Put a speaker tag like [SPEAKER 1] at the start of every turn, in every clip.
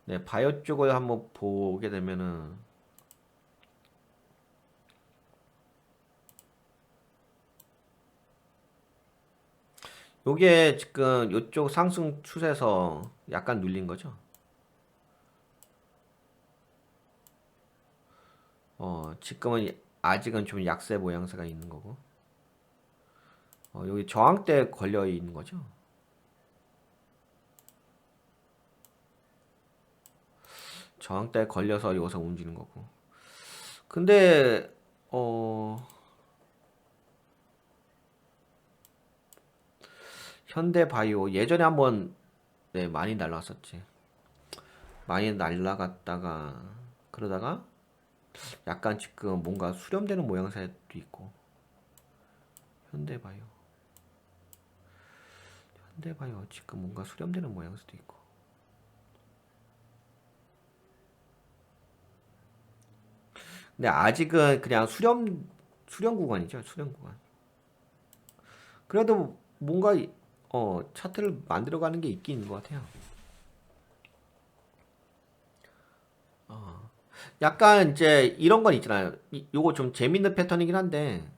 [SPEAKER 1] 네, 바이오 쪽을 한번 보게 되면은 요게 지금 요쪽 상승 추세에서 약간 눌린 거죠. 지금은 아직은 좀 약세 모양새가 있는 거고. 여기 저항대 걸려 있는 거죠. 저항대에 걸려서 여기서 움직이는 거고. 근데 어 현대바이오 예전에 한번 네, 많이 날라갔었지. 많이 날라갔다가 그러다가 약간 지금 뭔가 수렴되는 모양새도 있고. 현대바이오 현대바이오 지금 뭔가 수렴되는 모양새도 있고. 근데 아직은 그냥 수렴 구간이죠. 수렴 구간. 그래도 뭔가 차트를 만들어가는 게 있긴 있는 것 같아요. 약간 이제 이런 건 있잖아요. 요거 좀 재밌는 패턴이긴 한데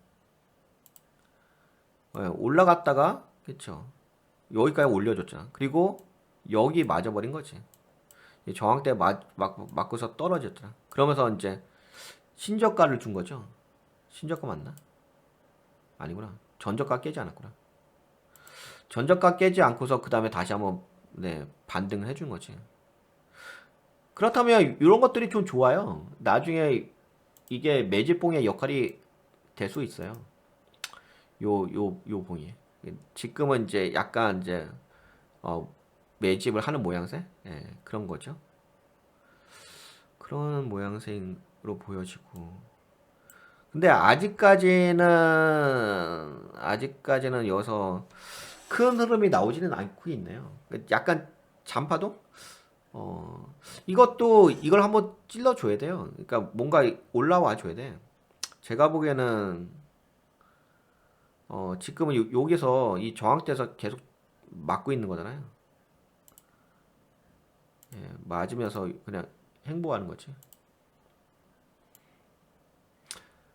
[SPEAKER 1] 올라갔다가 그쵸 여기까지 올려줬잖아. 그리고 여기 맞아버린 거지. 저항대 맞고서 떨어졌잖아. 그러면서 이제 신저가를 준 거죠. 신저가 맞나? 아니구나. 전저가 깨지 않았구나. 전저가 깨지 않고서 그 다음에 다시 한번 네, 반등을 해준 거지. 그렇다면 이런 것들이 좀 좋아요. 나중에 이게 매집봉의 역할이 될 수 있어요. 요 봉이. 지금은 이제 약간 이제 어, 매집을 하는 모양새? 예, 그런 거죠. 그런 모양새로 보여지고. 근데 아직까지는 여기서 큰 흐름이 나오지는 않고 있네요. 약간 잔파동? 이것도 이걸 한번 찔러줘야 돼요. 그러니까 뭔가 올라와 줘야 돼. 제가 보기에는 지금은 여기서 이 저항대에서 계속 맞고 있는 거잖아요. 예, 맞으면서 그냥 행보하는 거지.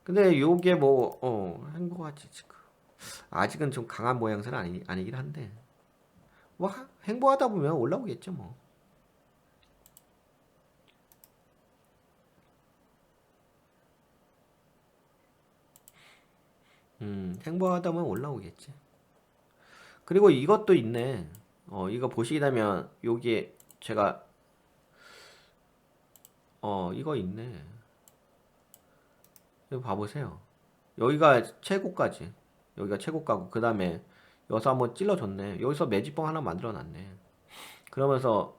[SPEAKER 1] 근데 요게 뭐 행보하지 지금. 아직은 좀 강한 모양새는 아니긴 한데 뭐 행보하다 보면 올라오겠죠 뭐. 행보하다 보면 올라오겠지. 그리고 이것도 있네. 이거 보시게 되면 여기에 제가 이거 있네. 이거 봐보세요. 여기가 최고까지. 여기가 최고가고 그 다음에 여기서 한번 찔러줬네. 여기서 매집봉 하나 만들어놨네. 그러면서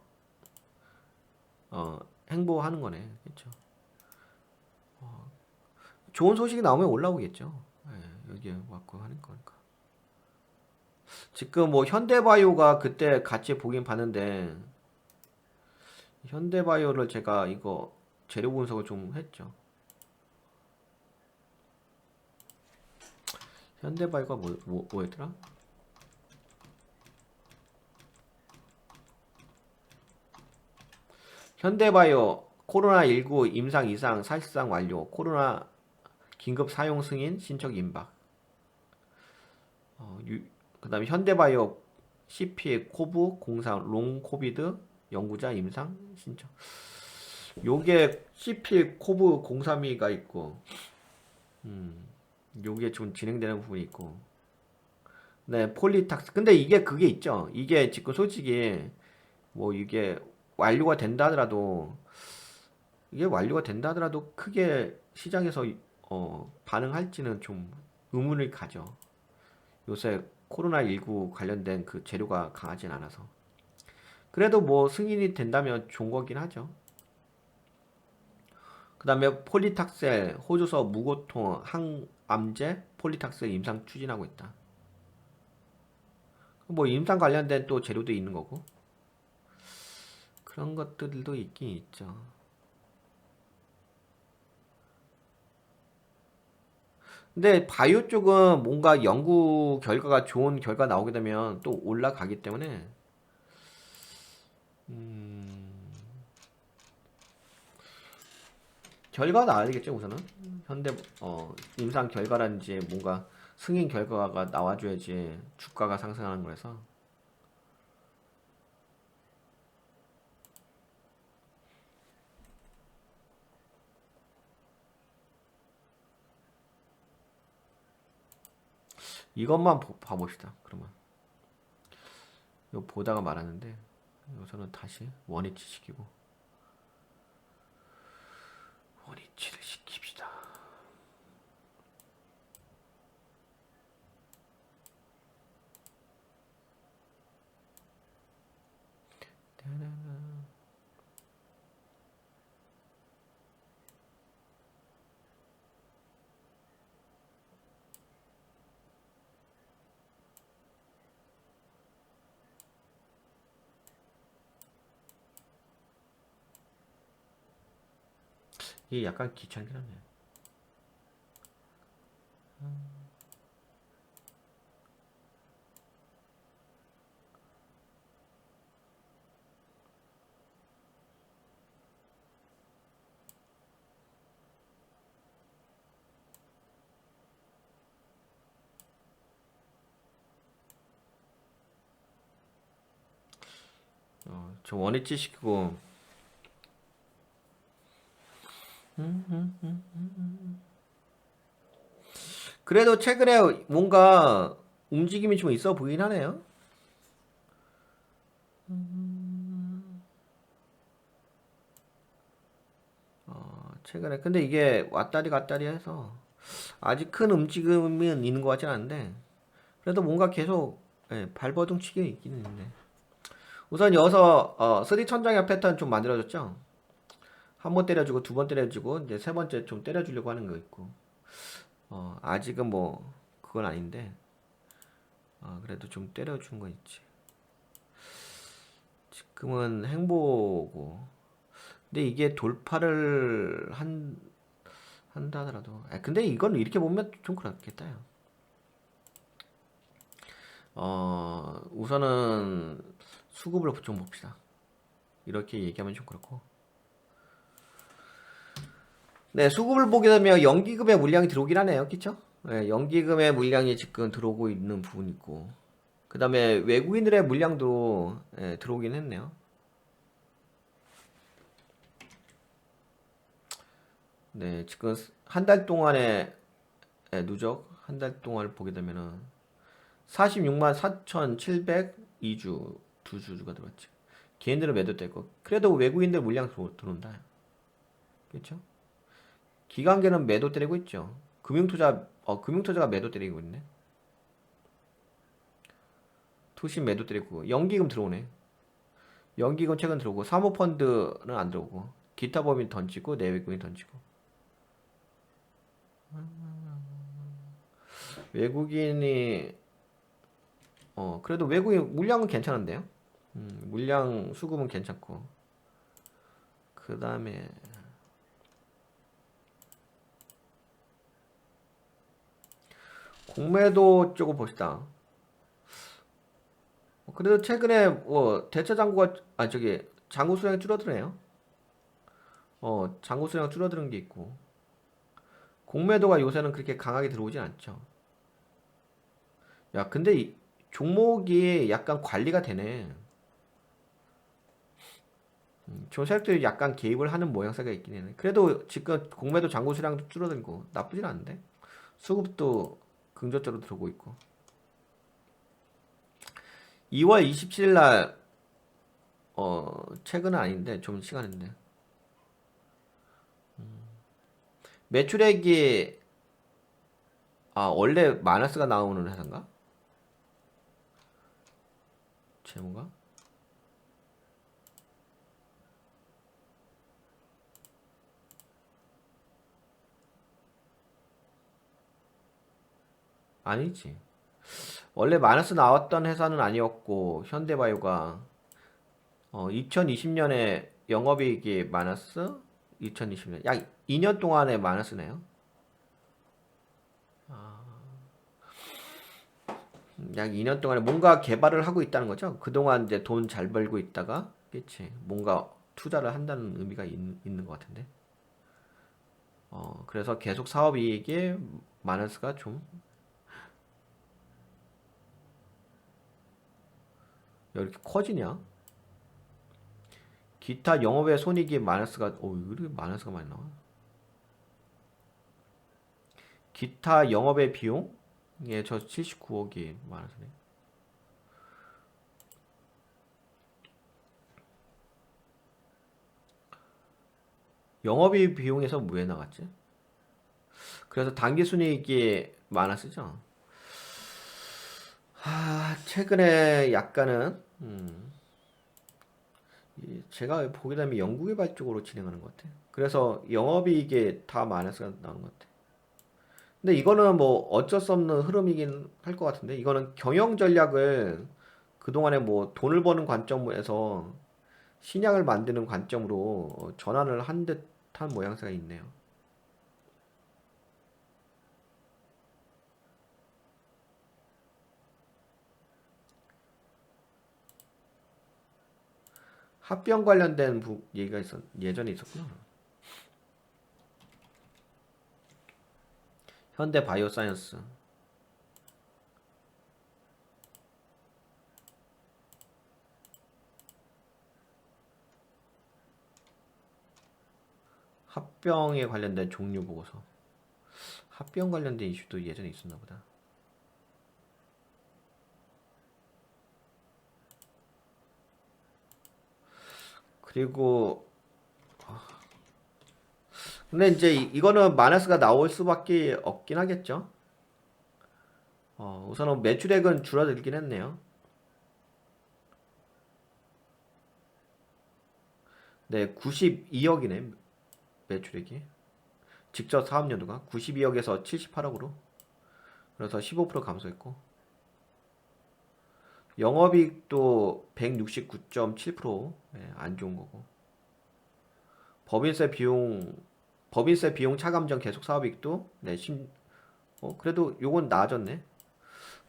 [SPEAKER 1] 어, 행보하는 거네. 그렇죠. 좋은 소식이 나오면 올라오겠죠. 예, 여기 왔고 하는 거니까. 지금 뭐 현대바이오가 그때 같이 보긴 봤는데 현대바이오를 제가 이거 재료 분석을 좀 했죠. 현대바이오가 뭐였더라? 현대바이오 코로나19 임상 이상 사실상 완료. 코로나 긴급 사용 승인 신청 임박. 그다음에 현대바이오 CP 코브 공상 롱 코비드 연구자 임상 신청. 요게 CP 코브 032가 있고, 요게 좀 진행되는 부분이 있고, 네 폴리탁스. 근데 이게 그게 있죠. 이게 지금 솔직히 뭐 이게 완료가 된다 하더라도 이게 완료가 된다 하더라도 크게 시장에서 반응할지는 좀 의문을 가져. 요새 코로나19 관련된 그 재료가 강하진 않아서. 그래도 뭐 승인이 된다면 좋은 거긴 하죠. 그 다음에 폴리탁셀, 호주서 무고통, 항암제, 폴리탁셀 임상 추진하고 있다. 뭐 임상 관련된 또 재료도 있는 거고. 그런 것들도 있긴 있죠. 근데 바이오 쪽은 뭔가 연구 결과가 좋은 결과 나오게 되면 또 올라가기 때문에 결과가 나와야 되겠죠, 우선은. 현대 임상 결과라든지 뭔가 승인 결과가 나와줘야지 주가가 상승하는 거라서. 이것만 봐봅시다. 그러면 이거 보다가 말았는데 우선은 다시 원위치 시키고 원위치를 시킵시다. 이게 약간 귀찮긴 하네. 저 원위치 시키고 그래도 최근에 뭔가 움직임이 좀 있어 보이긴 하네요. 최근에 근데 이게 왔다리 갔다리 해서 아직 큰 움직임은 있는 것 같진 않은데 그래도 뭔가 계속 발버둥 치게 있긴 있는데 우선 여기서 3 천장의 패턴 좀 만들어졌죠. 한 번 때려주고 두 번 때려주고 이제 세 번째 좀 때려주려고 하는 거 있고 아직은 뭐 그건 아닌데 그래도 좀 때려준 거 있지. 지금은 행보고 근데 이게 돌파를 한다 하더라도 근데 이건 이렇게 보면 좀 그렇겠다. 우선은 수급을 좀 봅시다. 이렇게 얘기하면 좀 그렇고 네, 수급을 보게 되면 연기금의 물량이 들어오긴 하네요. 그쵸? 네, 연기금의 물량이 지금 들어오고 있는 부분이 있고 그 다음에 외국인들의 물량도 들어오긴 했네요. 네, 지금 한 달 동안의 누적 한 달 동안을 보게 되면은 46만 4,702주 두 주가 들어왔지. 개인들은 매도되고 그래도 외국인들 물량 들어온다. 그렇죠? 기관계는 매도 때리고 있죠. 금융투자가 매도 때리고 있네. 투신 매도 때리고 연기금 들어오네. 연기금 최근 들어오고 사모펀드는 안 들어오고 기타 법인 던지고 내외국인 던지고 외국인이 그래도 외국인 물량은 괜찮은데요. 물량 수급은 괜찮고 그 다음에 공매도 쪽을 봅시다. 그래도 최근에 대체 잔고가 저기 잔고 수량이 줄어드네요. 잔고 수량 줄어드는 게 있고 공매도가 요새는 그렇게 강하게 들어오진 않죠. 야, 근데 이 종목이 약간 관리가 되네. 저 세력들이 약간 개입을 하는 모양새가 있긴 해. 그래도 지금 공매도 잔고 수량도 줄어들고 나쁘진 않은데 수급도 긍정적으로 들어오고 있고 2월 27일 날 최근은 아닌데 좀 시간인데 매출액이 원래 마이너스가 나오는 회사인가? 재무가? 아니지. 원래 마이너스 나왔던 회사는 아니었고 현대바이오가 2020년에 영업이익이 마이너스 2020년 약 2년 동안의 마이너스네요. 약 2년 동안에 뭔가 개발을 하고 있다는 거죠. 그동안 이제 돈 잘 벌고 있다가 그치 뭔가 투자를 한다는 의미가 있는 것 같은데 그래서 계속 사업이익이 마이너스가 좀 이렇게 커지냐? 기타 영업의 손익이 마이너스가 왜 이렇게 마이너스가 많이 나와? 기타 영업의 비용? 예, 저 79억이 마이너스네. 영업이 비용에서 왜 나갔지? 그래서 당기순이익이 마이너스죠. 최근에 약간은 제가 보게 되면 연구개발 쪽으로 진행하는 것 같아요. 그래서 영업이익이 다 마이너스가 나오는 것 같아요. 근데 이거는 뭐 어쩔 수 없는 흐름이긴 할 것 같은데 이거는 경영 전략을 그동안에 뭐 돈을 버는 관점에서 신약을 만드는 관점으로 전환을 한 듯한 모양새가 있네요. 합병 관련된 얘기가 예전에 있었구나. 현대 바이오사이언스. 합병에 관련된 종류 보고서. 합병 관련된 이슈도 예전에 있었나 보다. 그리고 근데 이제 이거는 마이너스가 나올 수밖에 없긴 하겠죠. 우선은 매출액은 줄어들긴 했네요. 네, 92억이네 매출액이. 직접 사업연도가 92억에서 78억으로. 그래서 15% 감소했고 영업이익도 169.7%, 네, 안 좋은 거고. 법인세 비용 차감전 계속 사업이익도 네, 그래도 요건 나아졌네.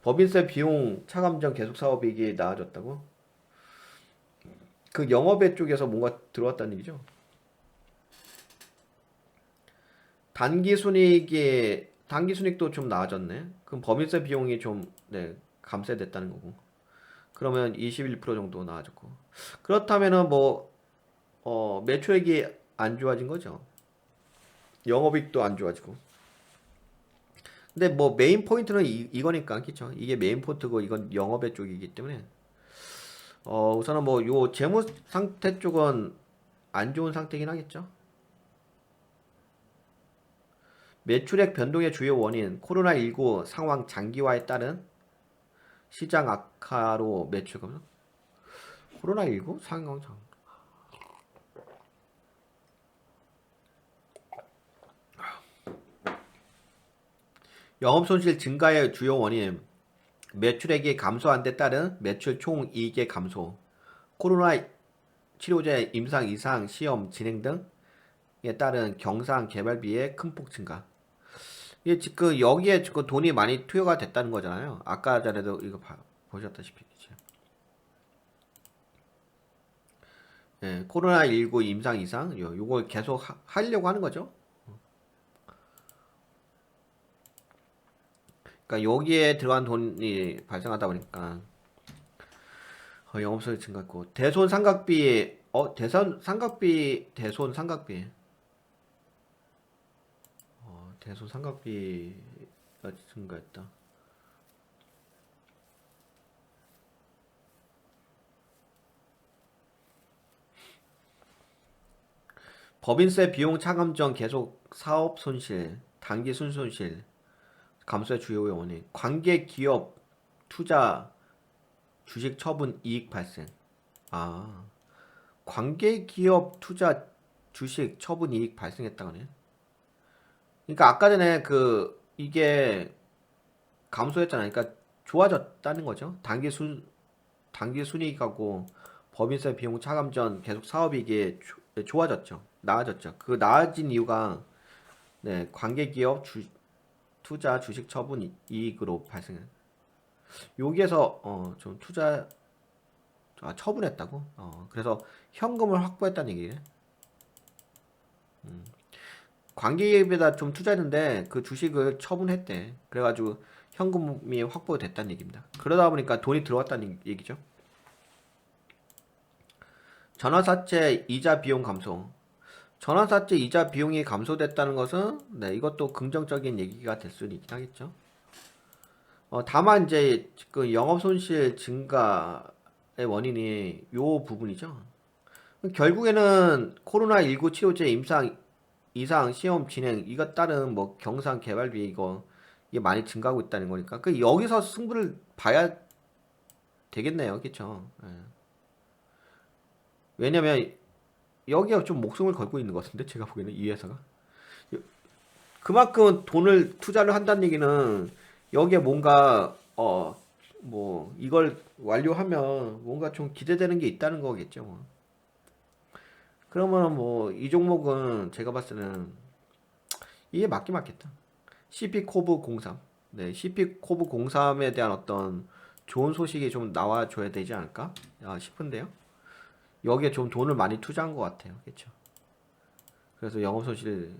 [SPEAKER 1] 법인세 비용 차감전 계속 사업이익이 나아졌다고? 그 영업외 쪽에서 뭔가 들어왔다는 얘기죠. 단기 순이익도 좀 나아졌네. 그럼 법인세 비용이 좀 네, 감세됐다는 거고. 그러면 21% 정도 나아졌고. 그렇다면은 뭐 매출액이 안 좋아진 거죠. 영업이익도 안 좋아지고. 근데 뭐 메인 포인트는 이거니까, 그쵸? 이게 메인 포인트고 이건 영업의 쪽이기 때문에 우선은 뭐 요 재무 상태 쪽은 안 좋은 상태긴 하겠죠. 매출액 변동의 주요 원인 코로나19 상황 장기화에 따른 시장 악화로 매출 감소. 코로나19 상황 장 영업 손실 증가의 주요 원인 매출액이 감소한 데 따른 매출 총이익의 감소, 코로나 치료제 임상 이상 시험 진행 등에 따른 경상 개발비의 큰 폭 증가. 이게 지금 여기에 지금 돈이 많이 투여가 됐다는 거잖아요. 아까 전에도 이거 보셨다시피. 예, 코로나19 임상 이상 요걸 계속 하려고 하는 거죠. 그러니까 여기에 들어간 돈이 발생하다 보니까 영업소득 증가했고 대손 삼각비 대손 삼각비 대손 삼각비가 증가했다. 법인세 비용 차감전 계속 사업 손실, 단기 순손실 감소의 주요 원인. 관계 기업 투자 주식 처분 이익 발생. 아, 관계 기업 투자 주식 처분 이익 발생했다고 하네. 그러니까 아까 전에 이게 감소했잖아요. 그러니까 좋아졌다는 거죠. 단기 순이익하고 법인세 비용 차감전 계속 사업이익이 좋아졌죠. 나아졌죠. 그 나아진 이유가 네, 관계기업 투자 주식 처분 이익으로 발생해. 여기에서 좀 처분했다고. 그래서 현금을 확보했다는 얘기예요. 관계기업에다 좀 투자했는데 그 주식을 처분했대. 그래가지고 현금이 확보됐다는 얘기입니다. 그러다 보니까 돈이 들어왔다는 얘기죠. 전환사채 이자 비용 감소. 전환사채 이자 비용이 감소됐다는 것은 네, 이것도 긍정적인 얘기가 될 수는 있긴 하겠죠. 다만 이제 그 영업손실 증가의 원인이 요 부분이죠. 결국에는 코로나19 치료제 임상 이상 시험 진행 이것 따른 뭐 경상 개발비 이게 많이 증가하고 있다는 거니까 그 여기서 승부를 봐야 되겠네요, 그렇죠? 왜냐면 여기가 좀 목숨을 걸고 있는 것 같은데 제가 보기에는 이 회사가 그만큼 돈을 투자를 한다는 얘기는 여기에 뭔가 뭐 이걸 완료하면 뭔가 좀 기대되는 게 있다는 거겠죠. 뭐. 그러면 뭐 이 종목은 제가 봤을 때는 이게 맞긴 맞겠다. CP코브 03. 네, CP코브 03에 대한 어떤 좋은 소식이 좀 나와줘야 되지 않을까 싶은데요. 여기에 좀 돈을 많이 투자한 것 같아요. 그렇죠? 그래서 영업손실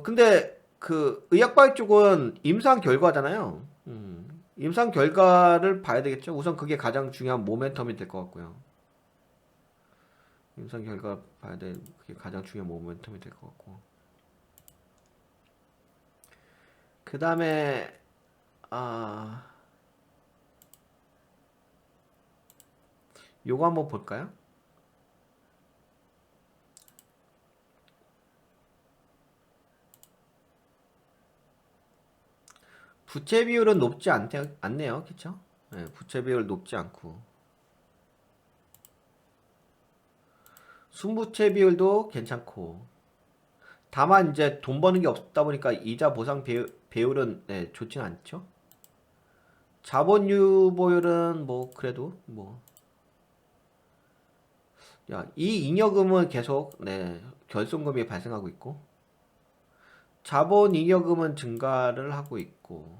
[SPEAKER 1] 근데 그 의학바이 쪽은 임상 결과잖아요. 임상 결과를 봐야 되겠죠. 우선 그게 가장 중요한 모멘텀이 될 것 같고요. 임상 결과 봐야 돼. 그게 가장 중요한 모멘텀이 될 것 같고. 그 다음에 아 요거 한번 볼까요? 부채 비율은 높지 않네요. 그쵸? 네, 부채 비율 높지 않고. 순부채 비율도 괜찮고. 다만 이제 돈 버는 게 없다 보니까 이자 보상 배율은 네, 좋진 않죠. 자본 유보율은 뭐 그래도 뭐 이 잉여금은 계속 네, 결손금이 발생하고 있고 자본 잉여금은 증가를 하고 있고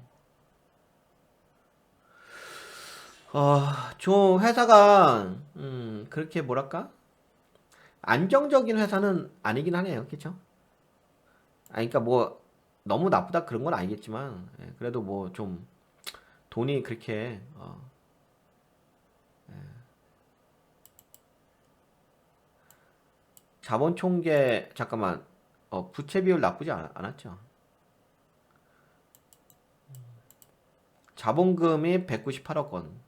[SPEAKER 1] 좀 회사가 그렇게 뭐랄까 안정적인 회사는 아니긴 하네요. 그쵸? 그러니까 뭐 너무 나쁘다 그런 건 아니겠지만 그래도 뭐 좀 돈이 그렇게 자본 총계 잠깐만 부채 비율 나쁘지 않았죠. 자본금이 198억 원,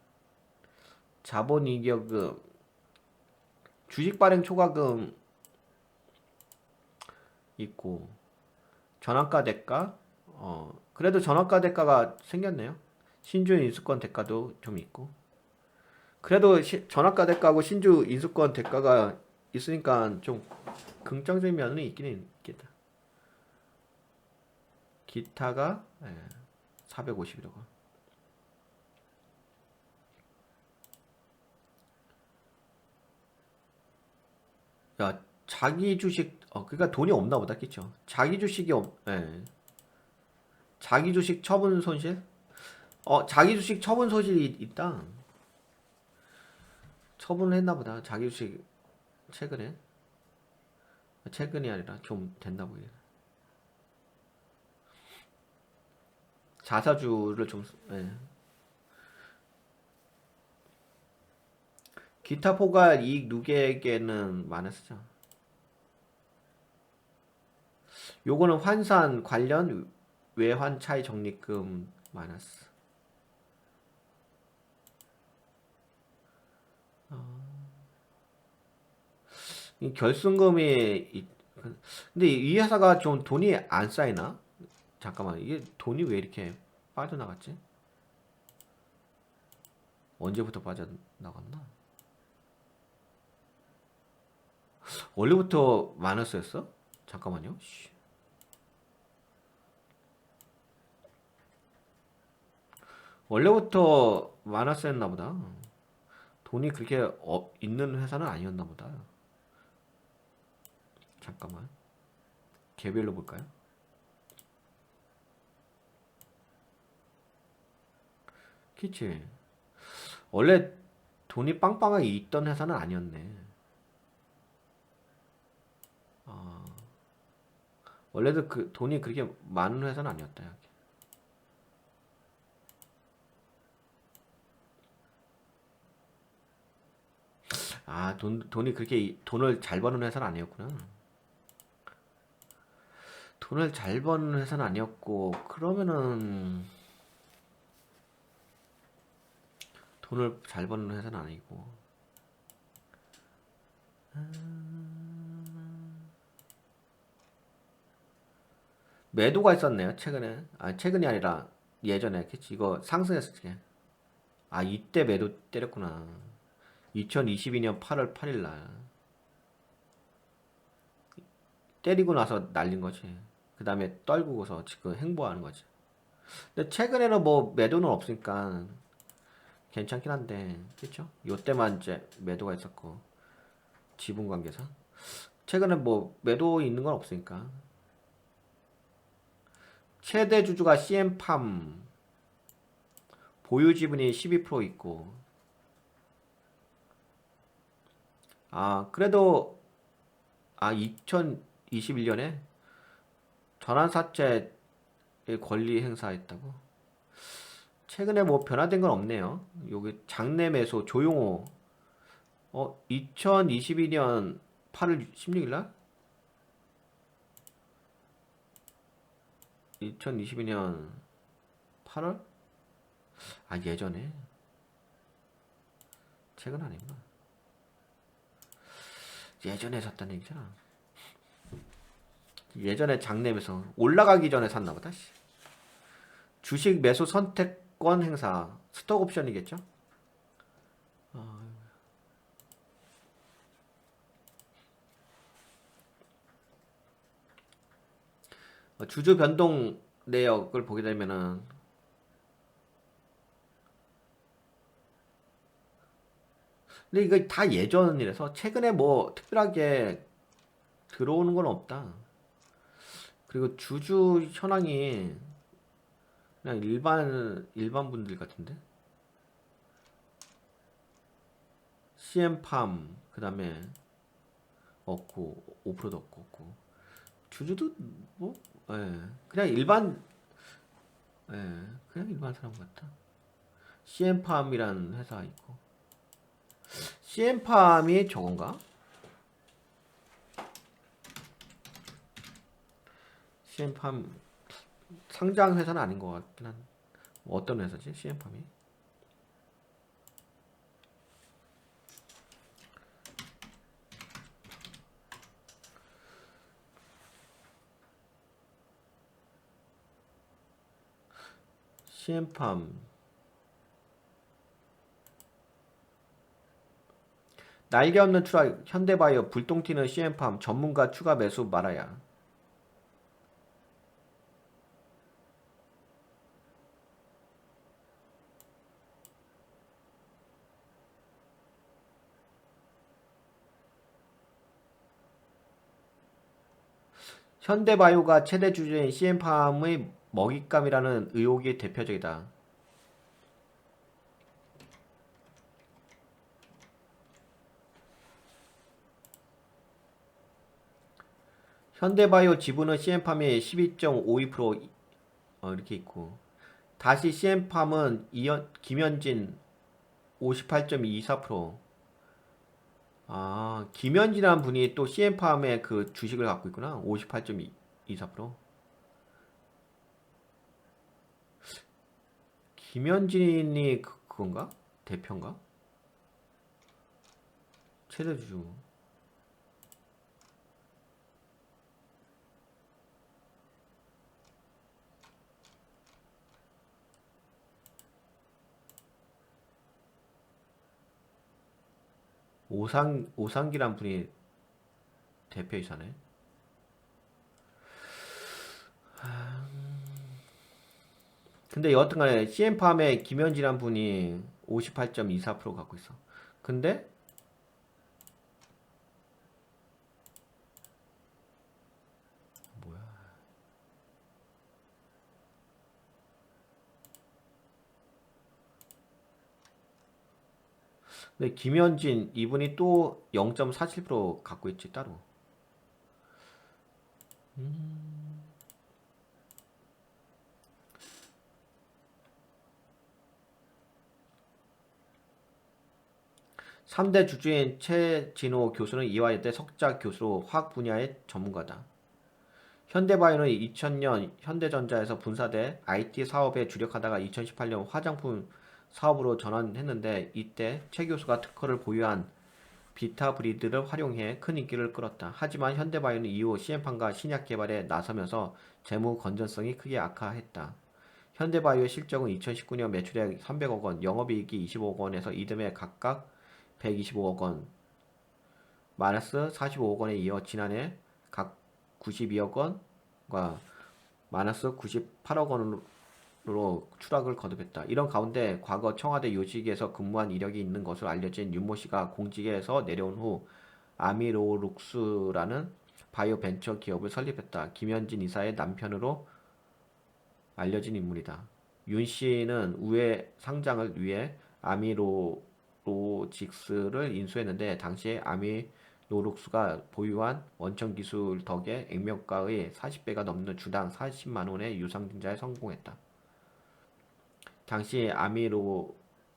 [SPEAKER 1] 자본이익금, 주식 발행 초과금 있고 전환가 대가 그래도 전환가 대가가 생겼네요. 신주 인수권 대가도 좀 있고 그래도 전환가 대가하고 신주 인수권 대가가 있으니까 좀 긍정적인 면은 있기는 있겠다. 기타가 451억 원. 야, 자기 주식 그러니까 돈이 없나 보다, 그쵸? 자기 주식이 자기 주식 처분 손실? 자기 주식 처분 손실이 있다. 처분을 했나 보다. 자기 주식 최근에 최근이 아니라 좀 됐나 보네. 자사주를 좀 기타 포괄 이익 누계에게는 많았죠. 요거는 환산 관련 외환 차이 적립금 마이너스. 이 결승금이 근데 이 회사가 좀 돈이 안 쌓이나? 잠깐만 이게 돈이 왜 이렇게 빠져나갔지? 언제부터 빠져나갔나? 원래부터 마이너스였어? 잠깐만요. 원래부터 마이너스였나 보다. 돈이 그렇게 있는 회사는 아니었나 보다. 잠깐만. 개별로 볼까요? 그치. 원래 돈이 빵빵하게 있던 회사는 아니었네. 원래도 그 돈이 그렇게 많은 회사는 아니었다. 여기. 아, 돈이 그렇게 돈을 잘 버는 회사는 아니었구나. 돈을 잘 버는 회사는 아니었고, 그러면은 돈을 잘 버는 회사는 아니고. 매도가 있었네요, 최근에. 아, 최근이 아니라 예전에. 그치, 이거 상승했을 때. 아, 이때 매도 때렸구나. 2022년 8월 8일 날. 때리고 나서 날린 거지. 그 다음에 떨구고서 지금 행보하는 거지. 근데 최근에는 뭐 매도는 없으니까 괜찮긴 한데, 그쵸? 요때만 이제 매도가 있었고, 지분 관계상. 최근에 뭐 매도 있는 건 없으니까. 최대 주주가 CM팜, 보유 지분이 12% 있고, 아, 그래도, 아, 2021년에 전환사채 권리 행사했다고? 최근에 뭐 변화된 건 없네요. 여기 장내 매수 조용호, 2022년 8월 16일 날? 2022년 8월? 아, 예전에. 최근 아닌가? 예전에 샀다는 얘기잖아. 예전에 장내에서 올라가기 전에 샀나 보다. 씨. 주식 매수 선택권 행사. 스톡 옵션이겠죠? 주주 변동 내역을 보게 되면은 근데 이거 다 예전이라서 최근에 뭐 특별하게 들어오는 건 없다. 그리고 주주 현황이 그냥 일반 분들 같은데. CM팜 그다음에 없고 5%도 없고 주주도 뭐 예, 그냥 그냥 일반 사람 같아. CM팜이라는 회사 있고 CM팜이 저건가? CM팜 상장 회사는 아닌 것 같긴 한. 뭐 어떤 회사지? CM팜이? CM팜 날개 없는 추락 현대바이오 불똥 튀는 CM팜 전문가 추가 매수 말아야. 현대바이오가 최대 주주인 CM팜의 먹잇감이라는 의혹이 대표적이다. 현대바이오 지분은 CM팜이 12.52% 이렇게 있고 다시 CM팜은 김현진 58.24%. 아, 김현진이라는 분이 또 CM팜의 그 주식을 갖고 있구나. 58.24%. 김현진이 그건가? 대표인가? 최대 주주. 오상기란 분이 대표이사네. 근데 여하튼간에 CM팜에 김현진이란 분이 58.24% 갖고 있어. 근데 뭐야? 근데 김현진 이분이 또 0.47% 갖고 있지 따로. 3대 주주인 최진호 교수는 이화여대 석좌 교수로 화학 분야의 전문가다. 현대바이오는 2000년 현대전자에서 분사돼 IT 사업에 주력하다가 2018년 화장품 사업으로 전환했는데 이때 최 교수가 특허를 보유한 비타브리드를 활용해 큰 인기를 끌었다. 하지만 현대바이오는 이후 시엠판과 신약 개발에 나서면서 재무 건전성이 크게 악화했다. 현대바이오의 실적은 2019년 매출액 300억 원, 영업이익이 25억 원에서 이듬해 각각 125억 원, 마이너스 45억 원에 이어 지난해 각 92억 원과 마이너스 98억 원으로 추락을 거듭했다. 이런 가운데 과거 청와대 요직에서 근무한 이력이 있는 것으로 알려진 윤모 씨가 공직에서 내려온 후 아미로룩스라는 바이오 벤처 기업을 설립했다. 김현진 이사의 남편으로 알려진 인물이다. 윤 씨는 우회 상장을 위해 아미로직스를 인수했는데 당시에 아미로룩스가 보유한 원천 기술 덕에 액면가의 40배가 넘는 주당 40만 원의 유상증자에 성공했다. 당시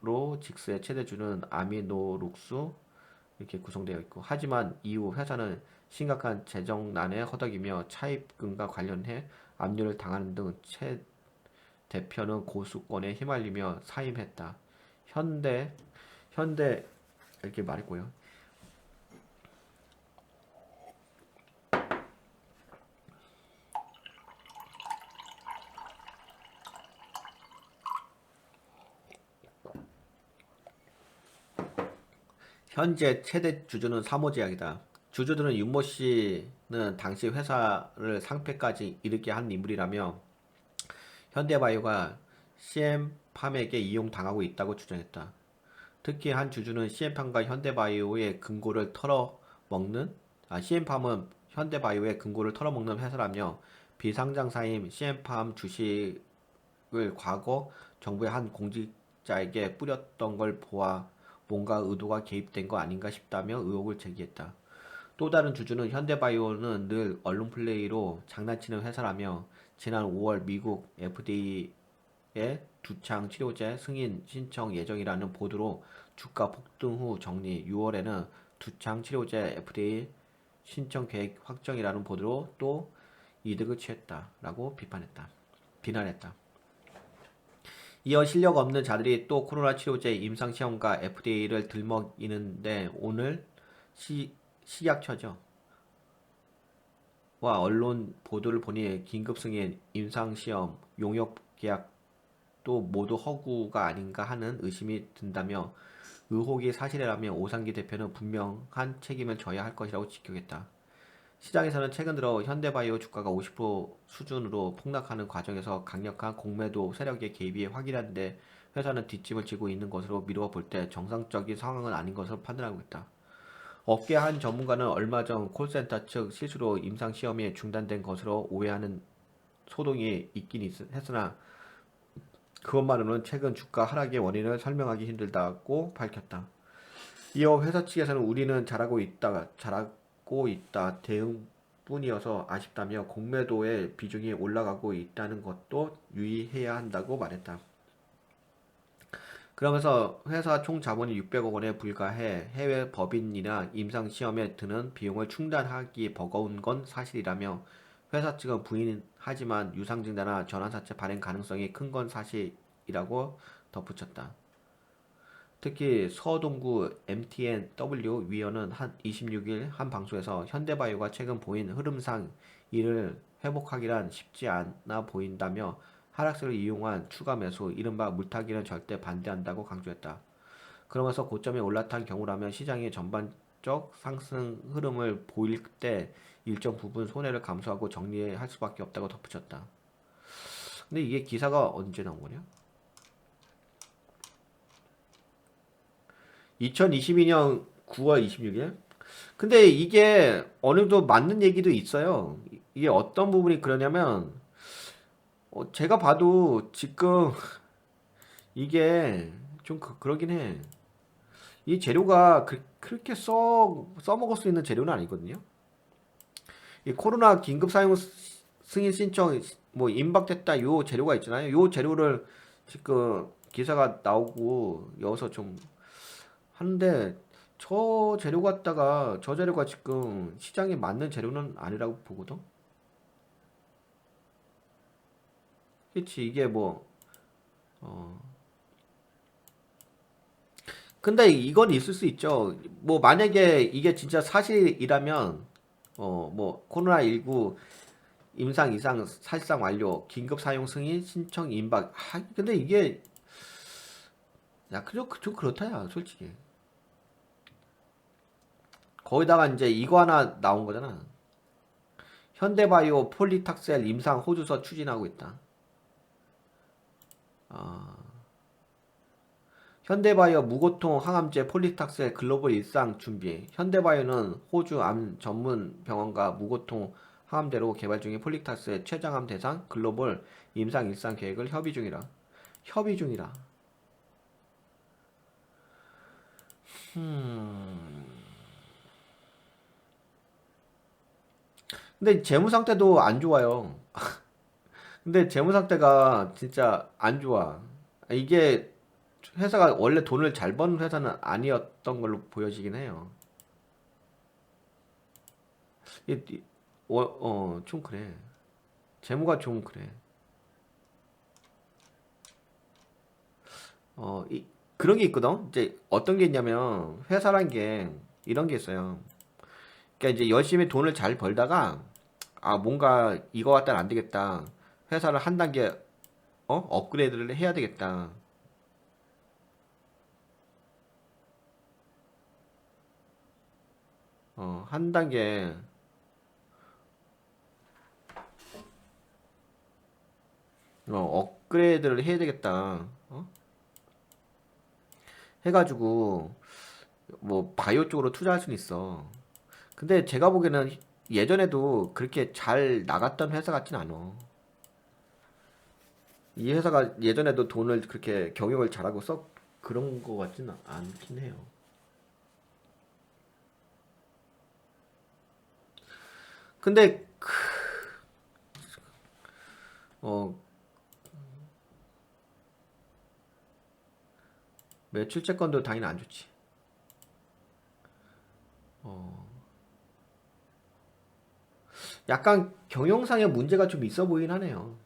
[SPEAKER 1] 아미로직스의 최대주는 아미노룩스 이렇게 구성되어 있고 하지만 이후 회사는 심각한 재정난에 허덕이며 차입금과 관련해 압류를 당하는 등 최 대표는 고수권에 휘말리며 사임했다. 현대 이렇게 말했고요. 현재 최대 주주는 사모제약이다. 주주들은 윤모 씨는 당시 회사를 상폐까지 이르게 한 인물이라며 현대바이오가 CM팜에게 이용당하고 있다고 주장했다. 특히 한 주주는 CM팜과 현대바이오의 금고를 털어먹는 CM팜은 현대바이오의 금고를 털어먹는 회사라며 비상장사인 CM팜 주식을 과거 정부의 한 공직자에게 뿌렸던 걸 보아 뭔가 의도가 개입된 거 아닌가 싶다며 의혹을 제기했다. 또 다른 주주는 현대바이오는 늘 언론 플레이로 장난치는 회사라며 지난 5월 미국 FDA의 두창 치료제 승인 신청 예정이라는 보도로 주가 폭등 후 정리, 6월에는 두창 치료제 FDA 신청 계획 확정이라는 보도로 또 이득을 취했다라고 비난했다. 이어 실력 없는 자들이 또 코로나 치료제 임상시험과 FDA를 들먹이는데 오늘 식약처죠. 와 언론 보도를 보니 긴급 승인, 임상시험, 용역 계약도 모두 허구가 아닌가 하는 의심이 든다며 의혹이 사실이라면 오상기 대표는 분명한 책임을 져야 할 것이라고 직격했다. 시장에서는 최근 들어 현대바이오 주가가 50% 수준으로 폭락하는 과정에서 강력한 공매도 세력의 개입이 확인하는데 회사는 뒷짐을 지고 있는 것으로 미루어 볼 때 정상적인 상황은 아닌 것으로 판단하고 있다. 업계 한 전문가는 얼마 전 콜센터 측 실수로 임상시험이 중단된 것으로 오해하는 소동이 있긴 했으나 그것만으로는 최근 주가 하락의 원인을 설명하기 힘들다고 밝혔다. 이어 회사 측에서는 우리는 잘하고 있다 대응뿐이어서 아쉽다며 공매도의 비중이 올라가고 있다는 것도 유의해야 한다고 말했다. 그러면서 회사 총 자본이 600억 원에 불과해 해외 법인이나 임상시험에 드는 비용을 충당하기 버거운 건 사실이라며 회사 측은 부인하지만 유상증자나 전환사채 발행 가능성이 큰 건 사실이라고 덧붙였다. 특히 서동구 MTNW 위원은 26일 한 방송에서 현대바이오가 최근 보인 흐름상 이를 회복하기란 쉽지 않아 보인다며 하락세를 이용한 추가 매수, 이른바 물타기는 절대 반대한다고 강조했다. 그러면서 고점에 올라탄 경우라면 시장의 전반적 상승 흐름을 보일 때 일정 부분 손해를 감수하고 정리할 수밖에 없다고 덧붙였다. 근데 이게 기사가 언제 나온 거냐? 2022년 9월 26일? 근데 이게 어느 정도 맞는 얘기도 있어요. 이게 어떤 부분이 그러냐면, 제가 봐도 지금 이게 좀 그러긴 해. 이 재료가 그렇게 써먹을 수 있는 재료는 아니거든요. 이 코로나 긴급 사용 승인 신청 뭐 임박됐다 요 재료가 있잖아요. 요 재료를 지금 기사가 나오고 여기서 좀 하는데 저 재료 갖다가 저 재료가 지금 시장에 맞는 재료는 아니라고 보거든. 그치 이게 뭐 어. 근데 이건 있을 수 있죠. 뭐 만약에 이게 진짜 사실이라면 뭐 코로나19 임상 이상 사실상 완료 긴급 사용 승인 신청 임박. 근데 이게 야 좀 그렇다 야 솔직히. 거기다가 이제 이거 하나 나온 거잖아. 현대바이오 폴리탁셀 임상 호주서 추진하고 있다. 아, 현대바이오 무고통 항암제 폴리탁셀 글로벌 일상 준비. 현대바이오는 호주 암 전문 병원과 무고통 항암제로 개발 중인 폴리탁셀 췌장암 대상 글로벌 임상 일상 계획을 협의 중이라. 협의 중이라. 근데 재무 상태도 안 좋아요. 근데 재무 상태가 진짜 안 좋아. 이게 회사가 원래 돈을 잘 버는 회사는 아니었던 걸로 보여지긴 해요. 좀 그래. 재무가 좀 그래. 그런 게 있거든. 이제 어떤 게 있냐면 회사란 게 이런 게 있어요. 그러니까 이제 열심히 돈을 잘 벌다가 뭔가 이거 갖다는 안 되겠다. 회사를 한 단계 업그레이드를 해야 되겠다. 한 단계 업그레이드를 해야 되겠다. 해가지고 뭐 바이오 쪽으로 투자할 수는 있어. 근데 제가 보기에는 예전에도 그렇게 잘 나갔던 회사 같진 않아. 이 회사가 예전에도 돈을 그렇게 경영을 잘하고 썩 그런 거 같지는 않긴 해요. 근데 어, 매출 채권도 당연히 안 좋지. 어, 약간 경영상의 문제가 좀 있어 보이긴 하네요.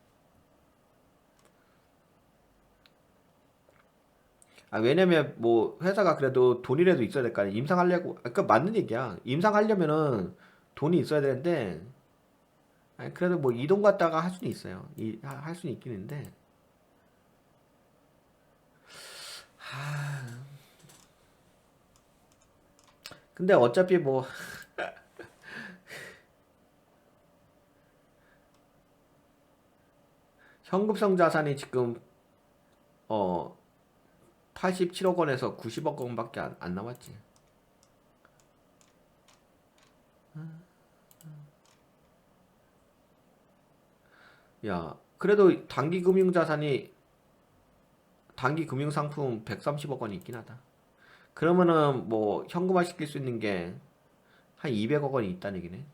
[SPEAKER 1] 왜냐면 뭐 회사가 그래도 돈이라도 있어야 될 거 아니야. 임상하려고, 그러니까 맞는 얘기야. 임상하려면은 돈이 있어야 되는데, 그래도 뭐 이동 갔다가 할 수는 있어요. 할 수는 있긴 한데. 근데 어차피 뭐 현금성 자산이 지금 어 87억 원에서 90억 원밖에 안 남았지. 야, 그래도 단기 금융 상품 130억 원이 있긴 하다. 그러면은 뭐 현금화 시킬 수 있는 게 한 200억 원이 있다는 얘기네.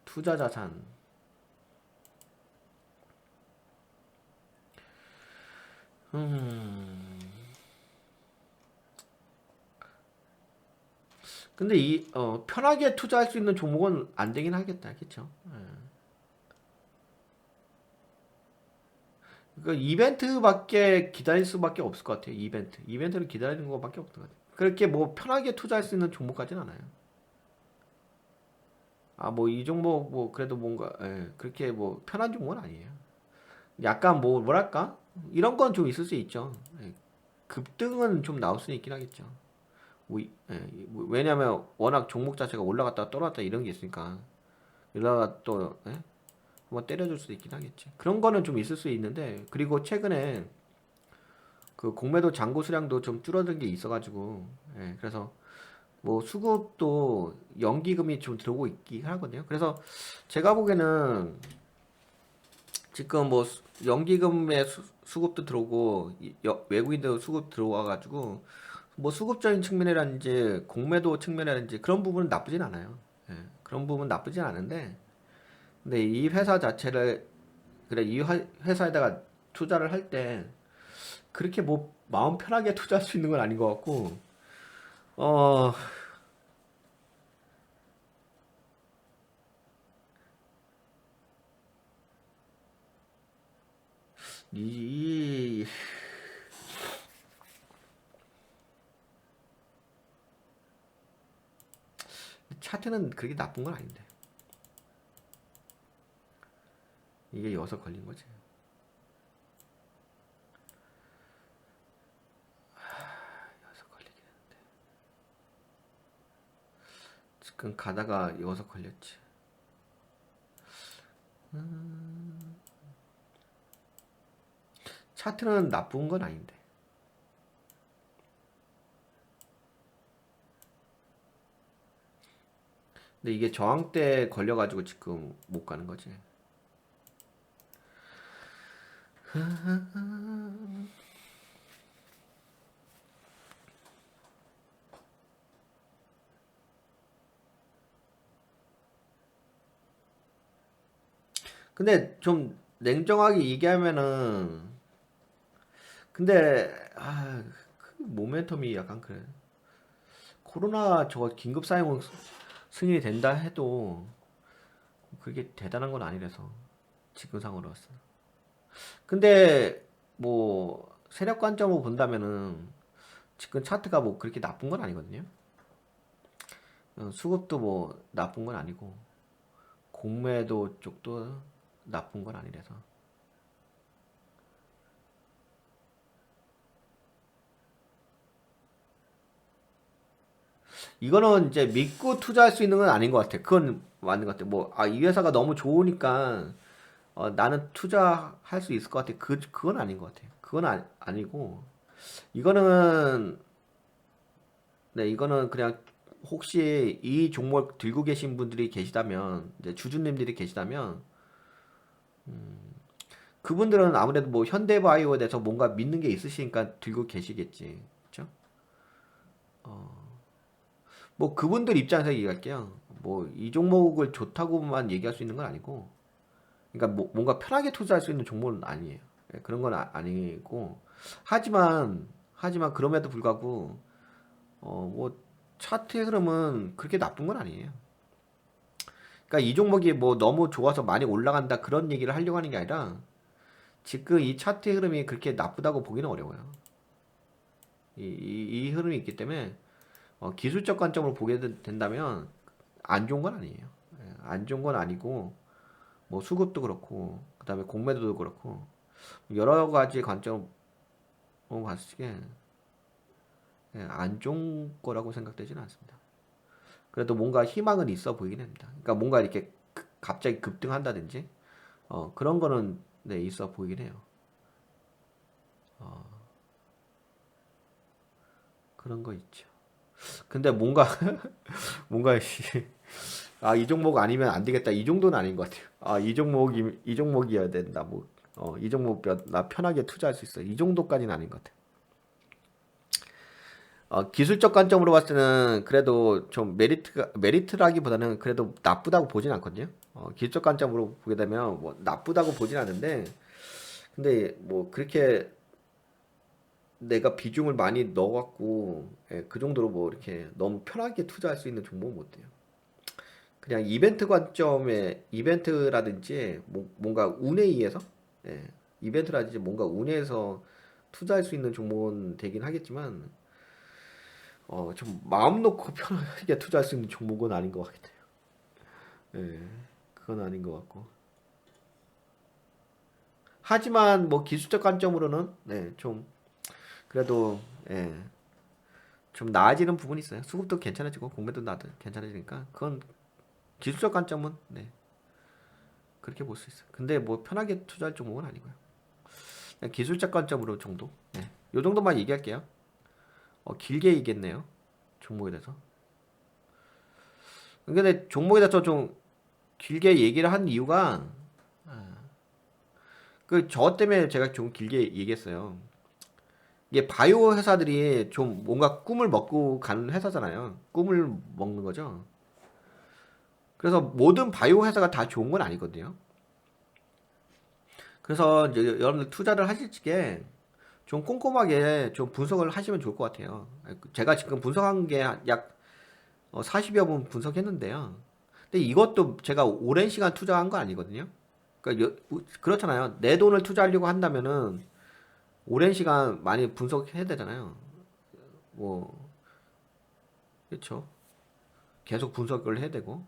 [SPEAKER 1] 투자 자산. 음. 근데 편하게 투자할 수 있는 종목은 안 되긴 하겠다. 그쵸? 그 이벤트밖에 기다릴 수밖에 없을 것 같아요. 이벤트를 기다리는 것밖에 없을 것 같아요. 그렇게 뭐 편하게 투자할 수 있는 종목까지는 않아요. 뭐 이 종목 뭐 그래도 뭔가 그렇게 뭐 편한 종목은 아니에요. 약간 뭐 뭐랄까? 이런 건 좀 있을 수 있죠. 급등은 좀 나올 수 있긴 하겠죠. 왜냐면 워낙 종목 자체가 올라갔다 떨어졌다 이런 게 있으니까 이러다가 또 한번 때려줄 수도 있긴 하겠지. 그런 거는 좀 있을 수 있는데 그리고 최근에 그 공매도 잔고 수량도 좀 줄어든 게 있어가지고 그래서 뭐 수급도 연기금이 좀 들어오고 있긴 하거든요. 그래서 제가 보기에는 지금 뭐 연기금의 수급도 들어오고 외국인도 수급 들어와가지고 뭐 수급적인 측면이라든지 공매도 측면이라든지 그런 부분은 나쁘진 않아요. 그런 부분 나쁘진 않은데 근데 이 회사 자체를 그래 이 회사에다가 투자를 할 때 그렇게 뭐 마음 편하게 투자할 수 있는 건 아닌 것 같고 어, 이 차트는 그렇게 나쁜 건 아닌데 이게 여기서 걸린 거지. 여기서 걸리긴 했는데 지금 가다가 여기서 걸렸지. 차트는 나쁜 건 아닌데 근데 이게 저항 때 걸려가지고 지금 못 가는 거지. 근데 좀 냉정하게 얘기하면은 근데 그 모멘텀이 약간 그래. 코로나 저거 긴급 사용 승인이 된다 해도 그게 대단한 건 아니라서 지금 상으로서. 근데 뭐 세력 관점으로 본다면은 지금 차트가 뭐 그렇게 나쁜 건 아니거든요. 수급도 뭐 나쁜 건 아니고 공매도 쪽도 나쁜 건 아니라서. 이거는 이제 믿고 투자할 수 있는 건 아닌 것 같아. 그건 맞는 것 같아. 뭐, 이 회사가 너무 좋으니까, 나는 투자할 수 있을 것 같아. 그건 아닌 것 같아. 그건 아니고, 이거는, 네, 이거는 그냥 혹시 이 종목 들고 계신 분들이 계시다면, 이제 주주님들이 계시다면, 그분들은 아무래도 뭐 현대바이오에 대해서 뭔가 믿는 게 있으시니까 들고 계시겠지. 그쵸? 뭐 그분들 입장에서 얘기할게요. 뭐 이 종목을 좋다고만 얘기할 수 있는 건 아니고, 그러니까 뭐 뭔가 편하게 투자할 수 있는 종목은 아니에요. 예, 그런 건 아니고, 하지만 그럼에도 불구하고 뭐 차트의 흐름은 그렇게 나쁜 건 아니에요. 그러니까 이 종목이 뭐 너무 좋아서 많이 올라간다 그런 얘기를 하려고 하는 게 아니라 지금 이 차트의 흐름이 그렇게 나쁘다고 보기는 어려워요. 이 흐름이 있기 때문에 기술적 관점으로 보게 된다면 안 좋은 건 아니에요. 예, 안 좋은 건 아니고 뭐 수급도 그렇고 그다음에 공매도도 그렇고 여러 가지 관점으로 봤을 때 안 좋은 거라고 생각되지는 않습니다. 그래도 뭔가 희망은 있어 보이긴 합니다. 그러니까 뭔가 이렇게 갑자기 급등한다든지 그런 거는 네, 있어 보이긴 해요. 그런 거 있죠. 근데 뭔가 뭔가 이 종목 아니면 안 되겠다. 이 정도는 아닌 것 같아요. 이 종목이어야 된다. 뭐 이 종목 나 편하게 투자할 수 있어. 이 정도까지는 아닌 것 같아요. 기술적 관점으로 봤을 때는 그래도 좀 메리트라기보다는 그래도 나쁘다고 보진 않거든요. 기술적 관점으로 보게 되면 뭐 나쁘다고 보진 않는데, 근데 뭐 그렇게 내가 비중을 많이 넣어갖고, 그 정도로 뭐 이렇게 너무 편하게 투자할 수 있는 종목은 못 돼요. 그냥 이벤트 관점의 이벤트라든지 뭔가 운에 의해서, 예, 이벤트라든지 뭔가 운에 의해서 투자할 수 있는 종목은 되긴 하겠지만, 좀 마음 놓고 편하게 투자할 수 있는 종목은 아닌 것 같아요. 예, 그건 아닌 것 같고. 하지만 뭐 기술적 관점으로는 네, 좀 그래도 예, 좀 나아지는 부분이 있어요. 수급도 괜찮아지고 공매도 나도 괜찮아지니까 그건 기술적 관점은 네, 그렇게 볼 수 있어요. 근데 뭐 편하게 투자할 종목은 아니고요. 그냥 기술적 관점으로 정도. 네, 요 정도만 얘기할게요. 길게 얘기했네요. 종목에 대해서. 근데 종목에 대해서 좀 길게 얘기를 한 이유가 그 저 때문에 제가 좀 길게 얘기했어요. 이게 바이오 회사들이 좀 뭔가 꿈을 먹고 가는 회사잖아요. 꿈을 먹는 거죠. 그래서 모든 바이오 회사가 다 좋은 건 아니거든요. 그래서 이제 여러분들 투자를 하실 적에 좀 꼼꼼하게 좀 분석을 하시면 좋을 것 같아요. 제가 지금 분석한 게 약 40여 분 분석했는데요. 근데 이것도 제가 오랜 시간 투자한 거 아니거든요. 그러니까 그렇잖아요. 내 돈을 투자하려고 한다면은 오랜 시간 많이 분석해야 되잖아요. 뭐 그렇죠. 계속 분석을 해야 되고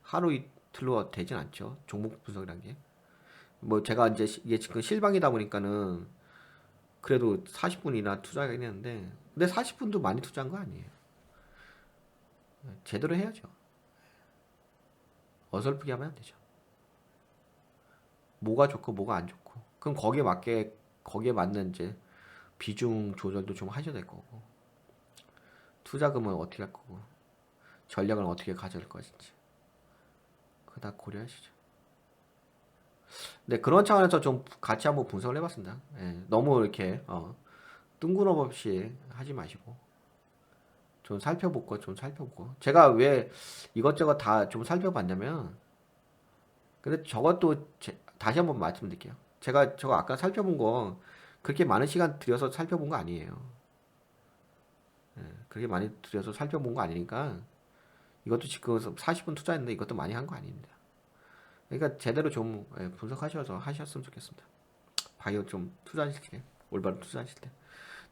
[SPEAKER 1] 하루 이틀로 되진 않죠. 종목 분석이란 게. 뭐 제가 이제 이게 지금 실방이다 보니까는 그래도 40분이나 투자하긴 했는데 근데 40분도 많이 투자한 거 아니에요. 제대로 해야죠. 어설프게 하면 안 되죠. 뭐가 좋고 뭐가 안 좋고 그럼 거기에 맞게 거기에 맞는 이제 비중 조절도 좀 하셔야 될 거고 투자금은 어떻게 할 거고 전략을 어떻게 가져올 것인지 그거 다 고려하시죠. 네, 그런 차원에서 좀 같이 한번 분석을 해봤습니다. 예, 너무 이렇게 뜬구름 없이 하지 마시고 좀 살펴보고 좀 살펴보고 제가 왜 이것저것 다 좀 살펴봤냐면 근데 저것도 다시 한번 말씀드릴게요. 제가 저거 아까 살펴본 거 그렇게 많은 시간 들여서 살펴본 거 아니에요. 그렇게 많이 들여서 살펴본 거 아니니까 이것도 지금 40분 투자했는데 이것도 많이 한 거 아닙니다. 그러니까 제대로 좀 분석하셔서 하셨으면 좋겠습니다. 바이오 좀 투자하실 때, 올바른 투자하실 때.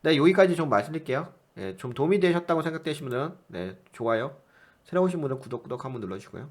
[SPEAKER 1] 네, 여기까지 좀 말씀드릴게요. 좀 도움이 되셨다고 생각되시면 네, 좋아요. 새로 오신 분은 구독 한번 눌러주시고요.